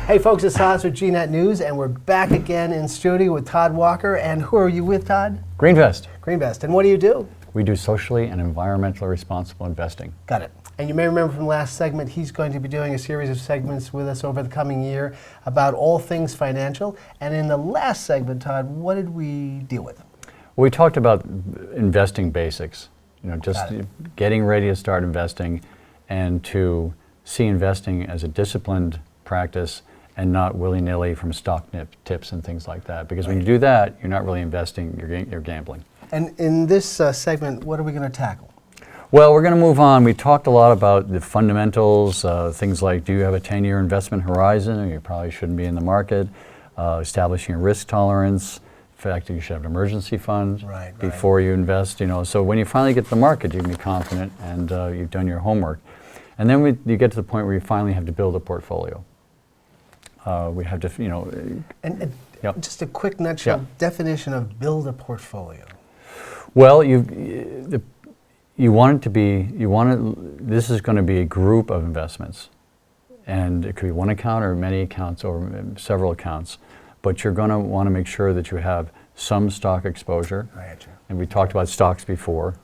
Hey folks, it's Todd with GNAT News, and we're back again in studio with Todd Walker. And who are you with, Todd? Greenvest. Greenvest. And what do you do? We do socially and environmentally responsible investing. Got it. And you may remember from last segment, he's going to be doing a series of segments with us over the coming year about all things financial. And in the last segment, Todd, what did we deal with? Well, we talked about investing basics. You know, just getting ready to start investing and to see investing as a disciplined practice and not willy-nilly from stock tips and things like that. Because when you do that, you're not really investing, you're gambling. And in this segment, what are we going to tackle? Well, we're going to move on. We talked a lot about the fundamentals, things like, do you have a 10-year investment horizon, or you probably shouldn't be in the market, establishing a risk tolerance, in fact, you should have an emergency fund before you invest. You know, so when you finally get to the market, you can be confident and you've done your homework. And then you get to the point where you finally have to build a portfolio. We have to, you know. And just a quick nutshell definition of build a portfolio. Well, you want it to be, this is going to be a group of investments. And it could be one account or many accounts or several accounts. But you're going to want to make sure that you have some stock exposure. And we talked about stocks before.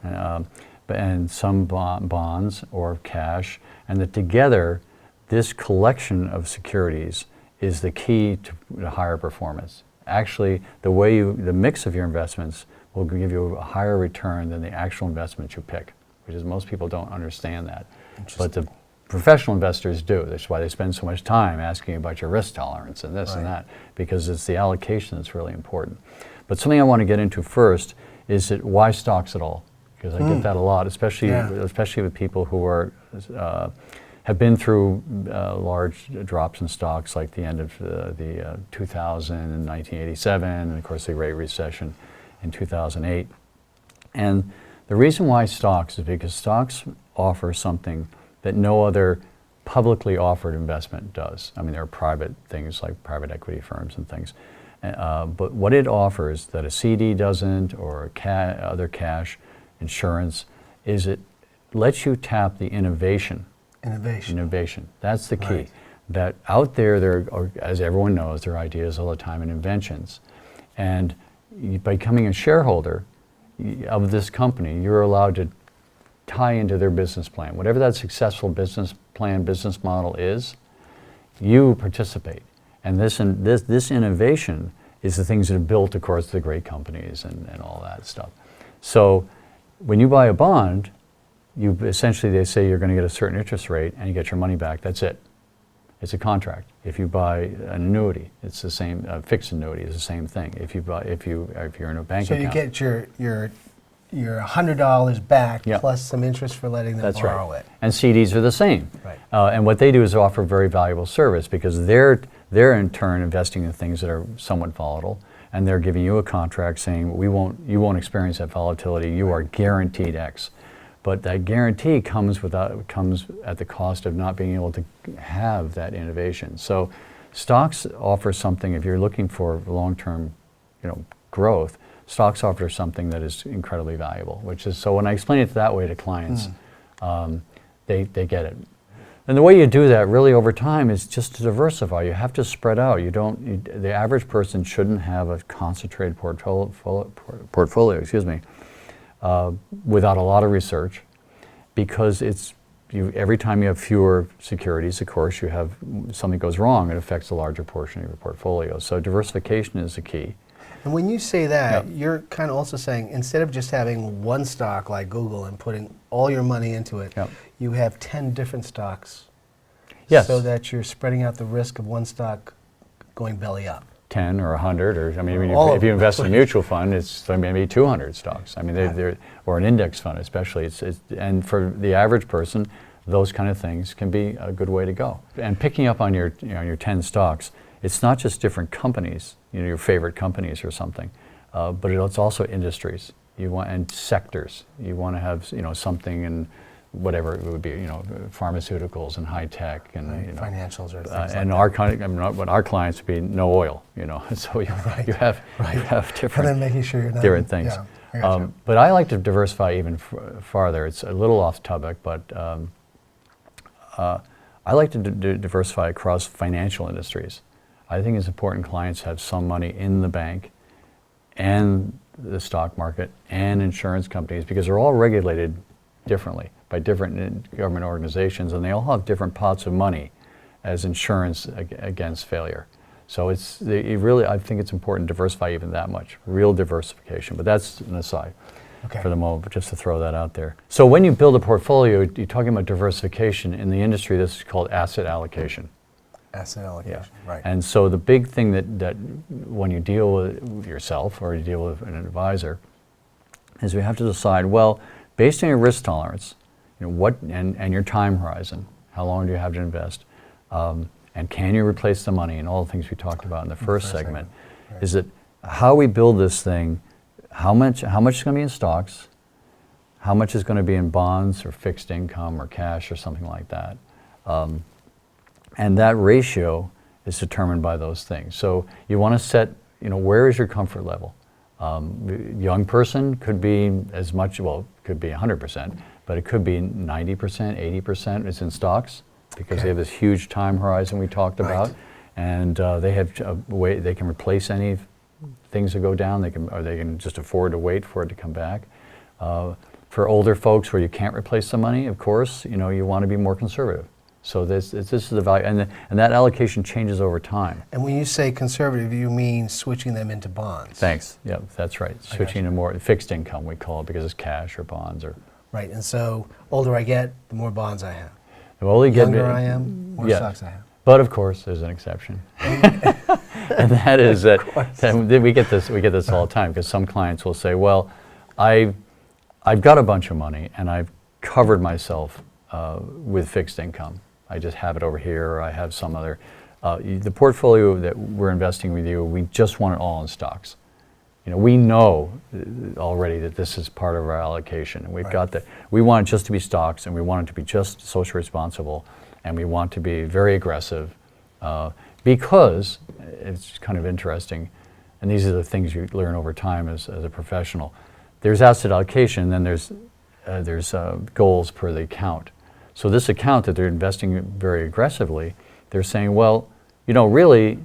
And some bonds or cash. And that together, this collection of securities is the key to higher performance. Actually, the mix of your investments will give you a higher return than the actual investments you pick, which is most people don't understand that. But the professional investors do. That's why they spend so much time asking about your risk tolerance and this and that, because it's the allocation that's really important. But something I want to get into first is that why stocks at all? Because I get that a lot, especially with people who are have been through large drops in stocks, like the end of the 2000 and 1987, and of course the Great Recession in 2008. And the reason why stocks is because stocks offer something that no other publicly offered investment does. I mean, there are private things like private equity firms and things. But what it offers that a CD doesn't, or other cash, insurance, is it lets you tap the innovation. Innovation. That's the key. That out there are, as everyone knows, there are ideas all the time and inventions. And by becoming a shareholder of this company, you're allowed to tie into their business plan. Whatever that successful business plan, business model is, you participate. And this innovation is the things that have built, of course, the great companies and all that stuff. So when you buy a bond, essentially they say you're going to get a certain interest rate and you get your money back. That's it. It's a contract. If you buy an annuity, it's the same. Fixed annuity is the same thing. If you're in a bank account, so you get your $100 back plus some interest for letting them borrow it. And CDs are the same. And what they do is offer very valuable service, because they're in turn investing in things that are somewhat volatile, and they're giving you a contract saying you won't experience that volatility. You are guaranteed X. But that guarantee comes at the cost of not being able to have that innovation. So stocks offer something, if you're looking for long-term, growth, stocks offer something that is incredibly valuable, which is, so when I explain it that way to clients, they get it. And the way you do that really over time is just to diversify. You have to spread out. The average person shouldn't have a concentrated portfolio, without a lot of research, because every time you have fewer securities, of course, something goes wrong, it affects a larger portion of your portfolio. So diversification is the key. And when you say that, you're kind of also saying, instead of just having one stock like Google and putting all your money into it, you have 10 different stocks. Yes. So that you're spreading out the risk of one stock going belly up. 10 or 100, or if you invest in a mutual fund, it's maybe 200 stocks. I mean, or an index fund, especially. And for the average person, those kind of things can be a good way to go. And picking up on your 10 stocks, it's not just different companies, your favorite companies or something, but it's also industries. And sectors. You want to have something in whatever it would be, pharmaceuticals and high tech and financials or things and like our clients would be no oil, so you have different, and then making sure you're not different things. But I like to diversify even farther. It's a little off topic, but I like to diversify across financial industries. I think it's important clients have some money in the bank and the stock market and insurance companies, because they're all regulated differently by different government organizations, and they all have different pots of money as insurance against failure. So I think it's important to diversify even that much, real diversification. But that's an aside for the moment, but just to throw that out there. So when you build a portfolio, you're talking about diversification. In the industry, this is called asset allocation. Asset allocation, right. And so the big thing that when you deal with yourself or you deal with an advisor is we have to decide, well, based on your risk tolerance, what and your time horizon, how long do you have to invest, and can you replace the money, and all the things we talked about in the first segment, right. Is that how we build this thing, how much is going to be in stocks, how much is going to be in bonds or fixed income or cash or something like that. And that ratio is determined by those things. So you want to set, where is your comfort level? Young person could be as much, well, could be 100%, but it could be 90%, 80% is in stocks, because they have this huge time horizon we talked about, and they have a way they can replace any things that go down. They can just afford to wait for it to come back. For older folks where you can't replace the money, of course, you want to be more conservative. So this is the value, and that allocation changes over time. And when you say conservative, you mean switching them into bonds? Thanks. Yeah, that's right. Switching to more fixed income, we call it, because it's cash or bonds or. Right. And so, older I get, the more bonds I have. The older you get, younger I am, more stocks I have. But of course, there's an exception, and that is that we get this all the time, because some clients will say, "Well, I've got a bunch of money and I've covered myself with fixed income. I just have it over here, or I have some other. The portfolio that we're investing with you, we just want it all in stocks. We know already that this is part of our allocation, and we've got that. We want it just to be stocks, and we want it to be just socially responsible, and we want to be very aggressive, because it's kind of interesting, and these are the things you learn over time as a professional. There's asset allocation, and then there's goals per the account. So this account that they're investing very aggressively, they're saying, well, really,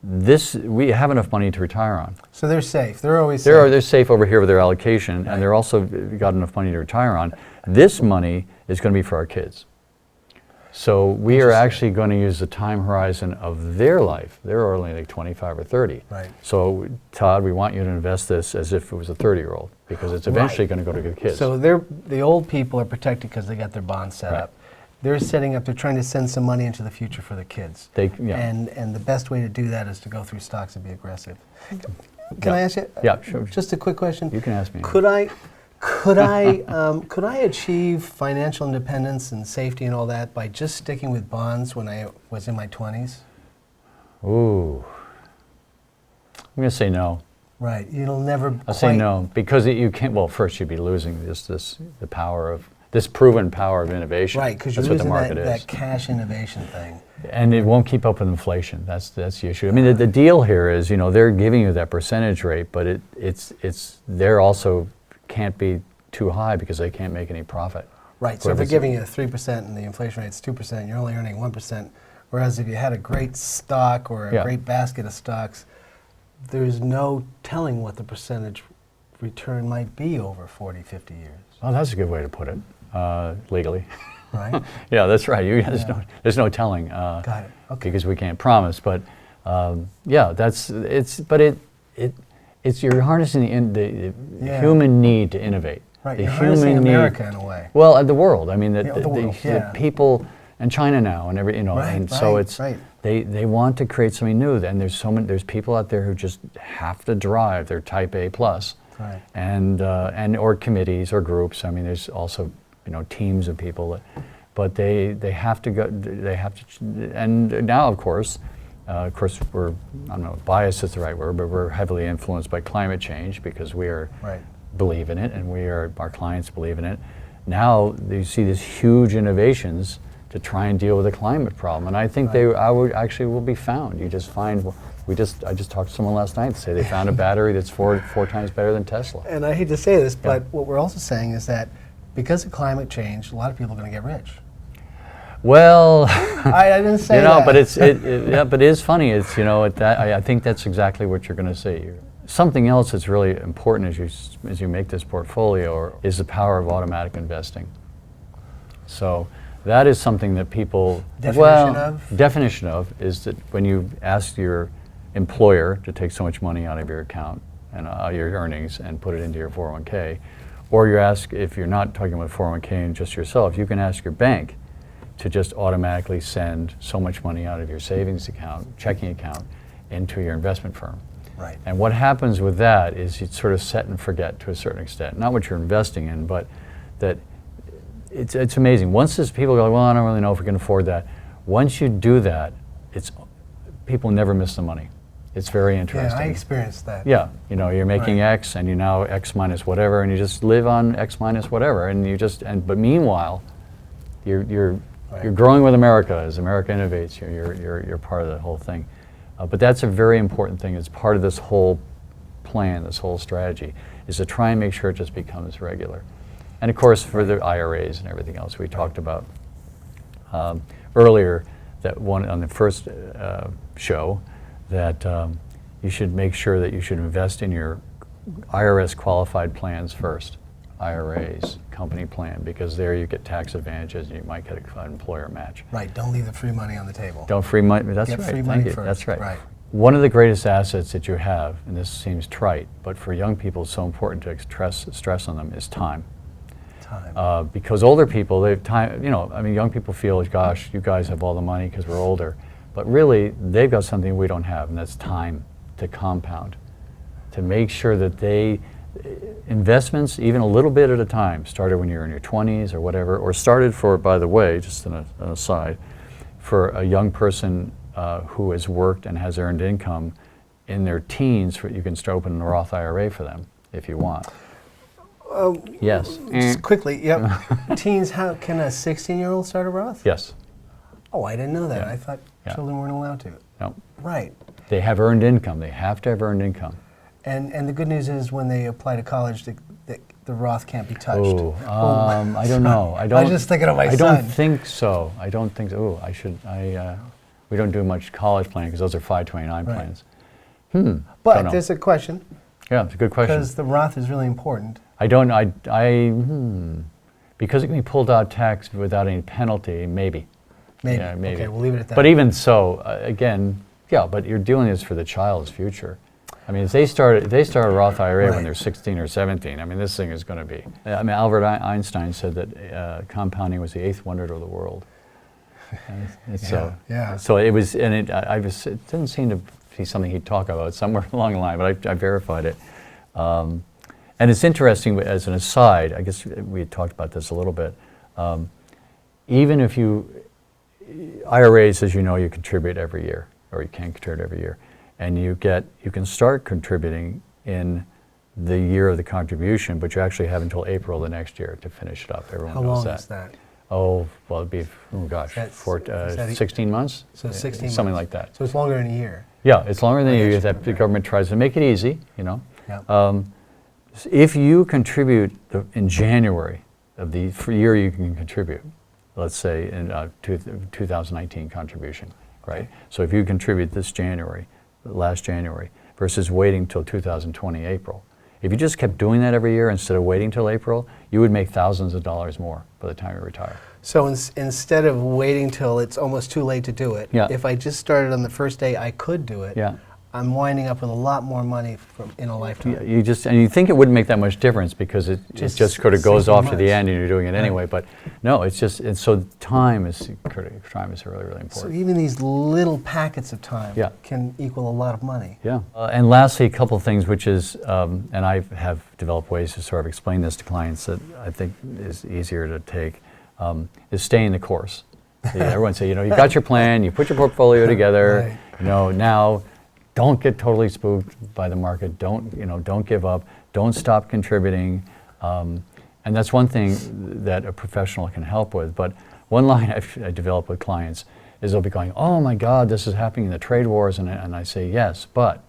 we have enough money to retire on. So they're safe. They're always safe. They're safe over here with their allocation, and they're also got enough money to retire on. This money is going to be for our kids. So we are actually going to use the time horizon of their life. They're only like 25 or 30. Right. So Todd, we want you to invest this as if it was a 30-year-old, because it's eventually going to go to the kids. So the old people are protected because they got their bonds set up. They're trying to send some money into the future for the kids. And the best way to do that is to go through stocks and be aggressive. Can I ask you? Yeah, sure. Just a quick question. You can ask me. Could I achieve financial independence and safety and all that by just sticking with bonds when I was in my 20s? Ooh. I'm going to say no. Right. You'll never I'll say no, because you can't, well, first you'd be losing the power of, this proven power of innovation. Right, because you're losing that cash innovation thing. And it won't keep up with inflation. That's the issue. I mean, the deal here is, they're giving you that percentage rate, but they're also can't be too high because they can't make any profit. Right, so if they're giving you 3% and the inflation rate's 2%, you're only earning 1%. Whereas if you had a great stock or a great basket of stocks, there's no telling what the percentage return might be over 40, 50 years. Oh, that's a good way to put it, legally. Right? Yeah, that's right. There's no telling. Got it. Okay. Because we can't promise, but it's you're harnessing the human need to innovate. Right, the you're human harnessing need, America in a way. Well, the world. I mean, the world, the people, and China now, and they want to create something new. And there's people out there who just have to drive their Type A plus, and or committees or groups. I mean, there's also teams of people, but they have to go. They have to, and now of course we're, I don't know if bias is the right word, but we're heavily influenced by climate change because we are believe in it, and our clients believe in it. Now you see these huge innovations to try and deal with the climate problem, and I think will be found. You just find, I just talked to someone last night to say they found a battery that's four times better than Tesla. And I hate to say this, but what we're also saying is that because of climate change, a lot of people are going to get rich. Well, I didn't say You know, that. but yeah, but it is funny. It's, you know, I think that's exactly what you're going to see. Something else that's really important as you make this portfolio is the power of automatic investing. So that is something that people definition of is that when you ask your employer to take so much money out of your account and your earnings and put it into your 401k, or you ask, if you're not talking about 401k and just yourself, you can ask your bank to just automatically send so much money out of your savings account, checking account, into your investment firm. Right. And what happens with that is you sort of set and forget to a certain extent. Not what you're investing in, but that it's amazing. Once people go, well, I don't really know if we can afford that. Once you do that, people never miss the money. It's very interesting. Yeah, I experienced that. Yeah, you know, you're making X and you now X minus whatever, and you just live on X minus whatever, and you just but meanwhile, you're growing with America as America innovates. You're part of the whole thing. But that's a very important thing. It's part of this whole plan, this whole strategy, is to try and make sure it just becomes regular. And of course, for the IRAs and everything else we talked about earlier, that one on the first show, that you should make sure that you should invest in your IRS qualified plans first, IRAs, company plan, because there you get tax advantages and you might get an employer match. Right, don't leave the free money on the table. Don't free money, that's Get right, free thank money you, first. that's right. Right. One of the greatest assets that you have, and this seems trite, but for young people it's so important to stress on them, is time. Time. Because older people, they have time, you know, I mean, young people feel, gosh, you guys have all the money because we're older. But really, they've got something we don't have, and that's time to compound, to make sure that investments, even a little bit at a time, started when you're in your 20s or whatever, or started for, by the way, just an aside, for a young person who has worked and has earned income in their teens, you can start opening a Roth IRA for them if you want. Yes. Just quickly, yep. Teens, how can a 16-year-old start a Roth? Yes. Oh, I didn't know that. Yeah. I thought Yeah. children weren't allowed to. No. Right. They have earned income. They have to have earned income. And the good news is when they apply to college, the Roth can't be touched. Oh, I don't know. I was just thinking of my I son. don't think so. I don't think so. Oh, we don't do much college planning because those are 529 Right. plans. But there's a question. Yeah, it's a good question. Because the Roth is really important. Because it can be pulled out tax without any penalty, maybe. Maybe. Yeah, maybe. Okay, we'll leave it at that. But even so, again, yeah, but you're doing this for the child's future. I mean, if they start a Roth IRA when they're 16 or 17, I mean, this thing is going to be. I mean, Albert Einstein said that compounding was the 8th wonder of the world. So it was, and it didn't seem to be something he'd talk about somewhere along the line, but I verified it. And it's interesting, as an aside, I guess we had talked about this a little bit, even if IRAs, as you know, you contribute every year, or you can contribute every year, and you can start contributing in the year of the contribution, but you actually have until April the next year to finish it up. Everyone knows that. How long is that? Oh, well, it'd be, 16 months? So 16 Something months. like that. So it's longer than a year. Yeah, it's longer than a year. That the government tries to make it easy, you know. Yeah. If you contribute in January of the year you can contribute, let's say in 2019 contribution, right? Okay. So if you contribute this last January, versus waiting till 2020 April, if you just kept doing that every year instead of waiting till April, you would make thousands of dollars more by the time you retire. So instead of waiting till it's almost too late to do it, if I just started on the first day I could do it, I'm winding up with a lot more money in a lifetime. And you think it wouldn't make that much difference because it just sort of goes off to the end and you're doing it anyway. But no, it's just, and so time is critical. Time is really, really important. So even these little packets of time can equal a lot of money. Yeah. And lastly, a couple of things, which is, and I have developed ways to sort of explain this to clients that I think is easier to take, is staying the course. Everyone say, you got your plan, you put your portfolio together, now don't get totally spooked by the market. Don't give up. Don't stop contributing. And that's one thing that a professional can help with. But one line I develop with clients is they'll be going, oh my God, this is happening in the trade wars. And I say, yes, but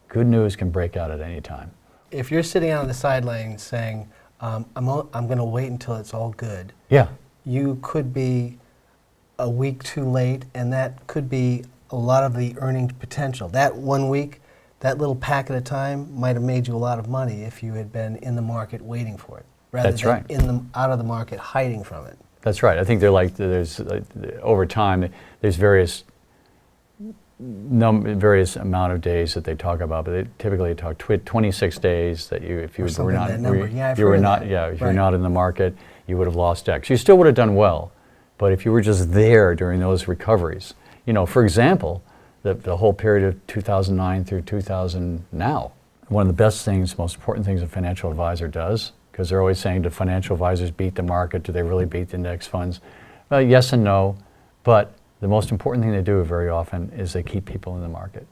good news can break out at any time. If you're sitting out on the sidelines saying, I'm going to wait until it's all good. Yeah. You could be a week too late, and that could be a lot of the earning potential. That 1 week, that little packet of time might have made you a lot of money if you had been in the market waiting for it, rather That's than right. out of the market hiding from it. That's right. I think they're like, over time, there's various amount of days that they talk about, but they typically talk 26 days that if you were not, if you're not in the market, you would have lost X. You still would have done well, but if you were just there during those recoveries, for example, the whole period of 2009 through 2000 now, one of the best things, most important things a financial advisor does, because they're always saying, do financial advisors beat the market? Do they really beat the index funds? Well, yes and no, but the most important thing they do very often is they keep people in the market.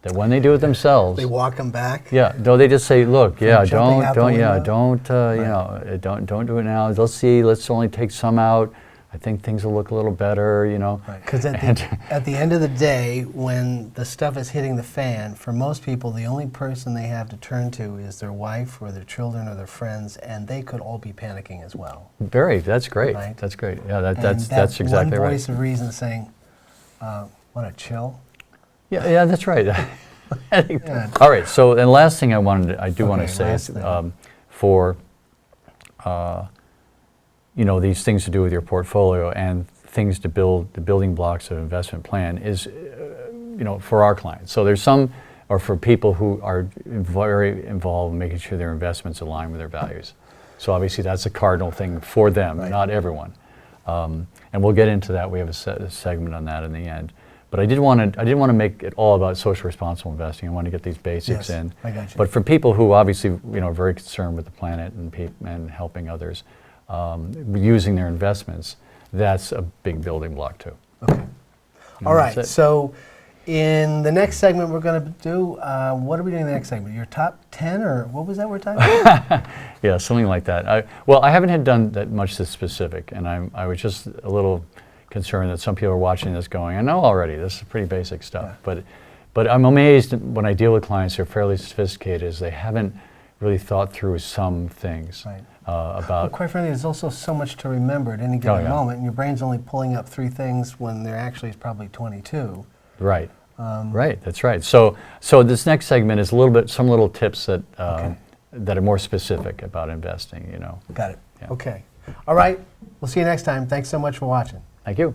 That when they do it themselves, They walk them back. yeah, no, they just say, look, yeah, jumping out the don't window? don't do it now. Let's see, let's only take some out. I think things will look a little better, Because at the end of the day, when the stuff is hitting the fan, for most people, the only person they have to turn to is their wife or their children or their friends, and they could all be panicking as well. That's great. Right. That's great. Yeah, And that's exactly one right. voice of reason saying, want to chill? Yeah, that's right. Yeah. All right. So, and last thing I do want to Okay, say last is, thing. for these things to do with your portfolio and things to build the building blocks of an investment plan is, for our clients. So there's some, or for people who are very involved in making sure their investments align with their values. So obviously that's a cardinal thing for them, Right. not everyone. And we'll get into that. We have a segment on that in the end. But I didn't want to make it all about social responsible investing. I want to get these basics Yes, in. I got you. But for people who obviously are very concerned with the planet and helping others, using their investments, that's a big building block too. Okay. All right. that's it. So in the next segment, we're going to do, what are we doing in the next segment? Your top 10, or what was that we're talking about? Yeah, something like that. I haven't done that much this specific, and I was just a little concerned that some people are watching this going, I know already, this is pretty basic stuff. Yeah. But I'm amazed when I deal with clients who are fairly sophisticated, is they haven't really thought through some things. Right. About Well, quite frankly, there's also so much to remember at any given yeah. moment, and your brain's only pulling up 3 things when there actually is probably 22. Right. Right, that's right. So this next segment is some little tips that Okay. that are more specific about investing. Got it. Yeah. Okay. All right. We'll see you next time. Thanks so much for watching. Thank you.